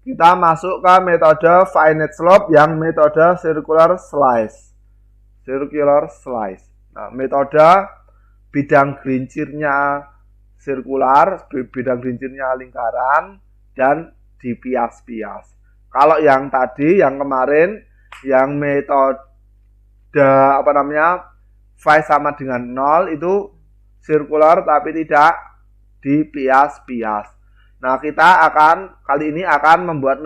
kita masuk ke metode finite slope yang metode circular slice. Nah, metode bidang gelincirnya sirkular, bidang gelincirnya lingkaran, dan dipias-pias. Kalau yang tadi, yang kemarin, yang metode phi sama dengan 0 itu sirkular tapi tidak dipias-pias. Nah, kita kali ini akan membahas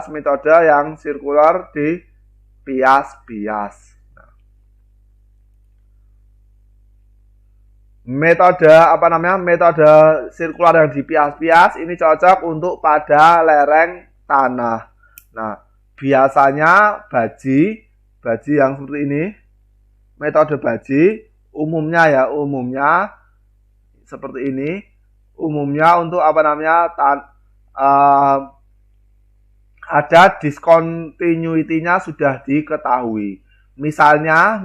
metode yang sirkular dipias-pias. Metode sirkular yang dipias-pias ini cocok untuk pada lereng tanah. Nah, biasanya baji yang seperti ini, metode baji umumnya seperti ini. Umumnya untuk ada discontinuity-nya sudah diketahui. Misalnya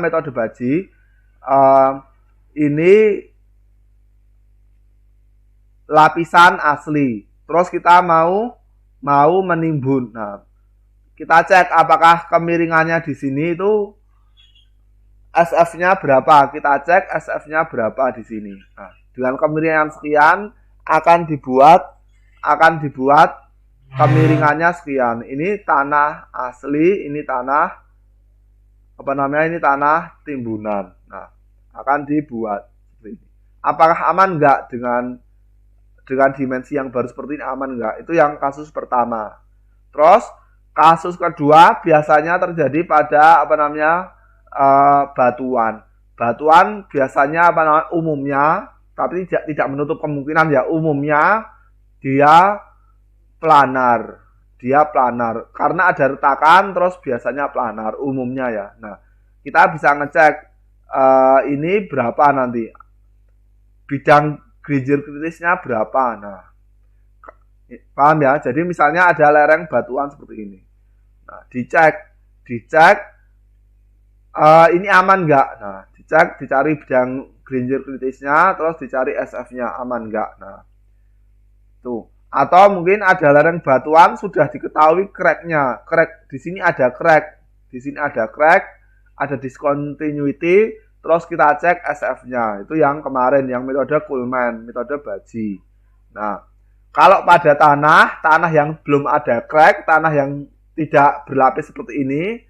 metode baji ini lapisan asli. Terus kita mau menimbun. Nah, kita cek apakah kemiringannya di sini itu SF-nya berapa. Kita cek SF-nya berapa di sini. Nah, dengan kemiringan sekian akan dibuat kemiringannya sekian. Ini tanah asli, ini tanah timbunan. Nah, akan dibuat seperti ini. Apakah aman enggak dengan dimensi yang baru seperti ini? Aman enggak? Itu yang kasus pertama. Terus kasus kedua biasanya terjadi pada batuan. Batuan biasanya umumnya, tapi tidak menutup kemungkinan ya, umumnya dia planar. Karena ada retakan terus biasanya planar umumnya ya. Nah, kita bisa ngecek ini berapa nanti. Bidang gelincir kritisnya berapa. Nah, paham ya? Jadi misalnya ada lereng batuan seperti ini. Nah, dicek ini aman enggak? Nah, dicari bidang gelincir kritisnya, terus dicari SF-nya aman enggak. Nah, tuh. Atau mungkin ada lereng batuan sudah diketahui crack-nya. Di sini ada crack, ada discontinuity, terus kita cek SF-nya. Itu yang kemarin, yang metode Kuhlmann, metode baji. Nah, kalau pada tanah yang belum ada crack, tanah yang tidak berlapis seperti ini.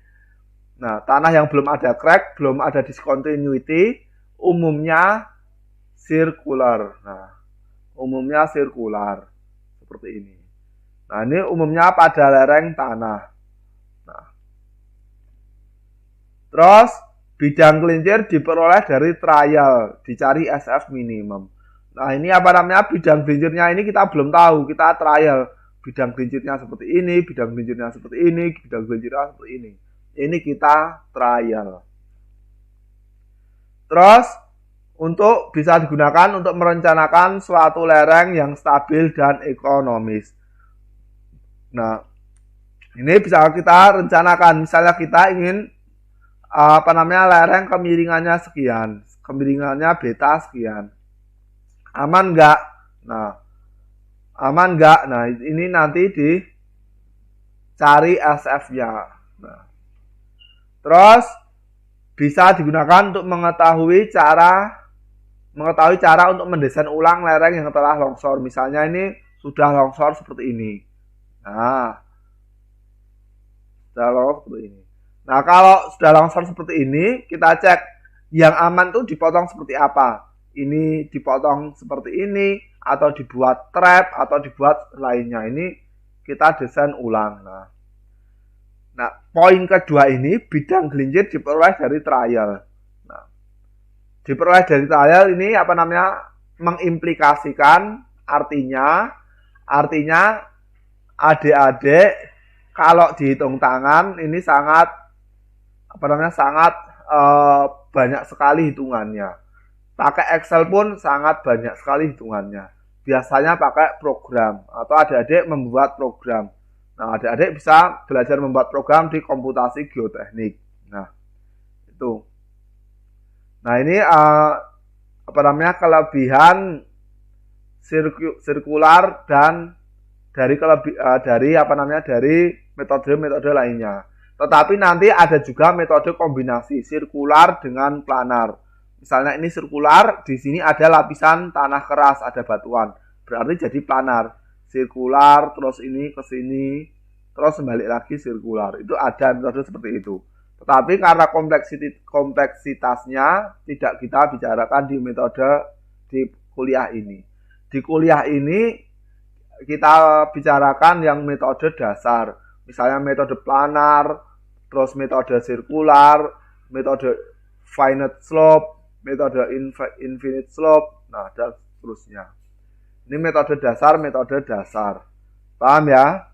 Nah, tanah yang belum ada crack, belum ada discontinuity, umumnya sirkular. Nah, umumnya sirkular seperti ini. Nah, ini umumnya pada lereng tanah. Nah, terus bidang gelincir diperoleh dari trial, dicari SF minimum. Nah, ini bidang gelincirnya ini kita belum tahu, kita trial. Bidang gelincirnya seperti ini, bidang gelincirnya seperti ini, bidang gelincirnya seperti ini. Ini kita trial. Terus untuk bisa digunakan untuk merencanakan suatu lereng yang stabil dan ekonomis. Nah, ini bisa kita rencanakan. Misalnya kita ingin lereng kemiringannya sekian, kemiringannya beta sekian. Aman enggak? Nah, aman enggak? Nah, ini nanti dicari SF-nya. Nah, terus bisa digunakan untuk mengetahui cara untuk mendesain ulang lereng yang telah longsor. Misalnya ini sudah longsor seperti ini. Nah, sudah longsor seperti ini. Nah, kalau sudah longsor seperti ini, kita cek yang aman tuh dipotong seperti apa. Ini dipotong seperti ini, atau dibuat trap, atau dibuat lainnya. Ini kita desain ulang. Nah, poin kedua ini, bidang gelincir diperoleh dari trial. Nah, diperoleh dari trial ini mengimplikasikan artinya adik-adik kalau dihitung tangan ini sangat banyak sekali hitungannya. Pakai Excel pun sangat banyak sekali hitungannya. Biasanya pakai program atau adik-adik membuat program. Nah, adik-adik bisa belajar membuat program di komputasi geoteknik. Nah, itu. Nah, ini kelebihan sirkular dan dari metode-metode lainnya. Tetapi nanti ada juga metode kombinasi sirkular dengan planar. Misalnya ini sirkular, di sini ada lapisan tanah keras, ada batuan. Berarti jadi planar. Sirkular, terus ini ke sini, terus balik lagi sirkular. Itu ada metode seperti itu. Tetapi karena kompleksitasnya tidak kita bicarakan di metode di kuliah ini. Di kuliah ini kita bicarakan yang metode dasar. Misalnya metode planar, terus metode sirkular, metode finite slope, metode infinite slope, nah dan seterusnya. Ini metode dasar. Paham ya?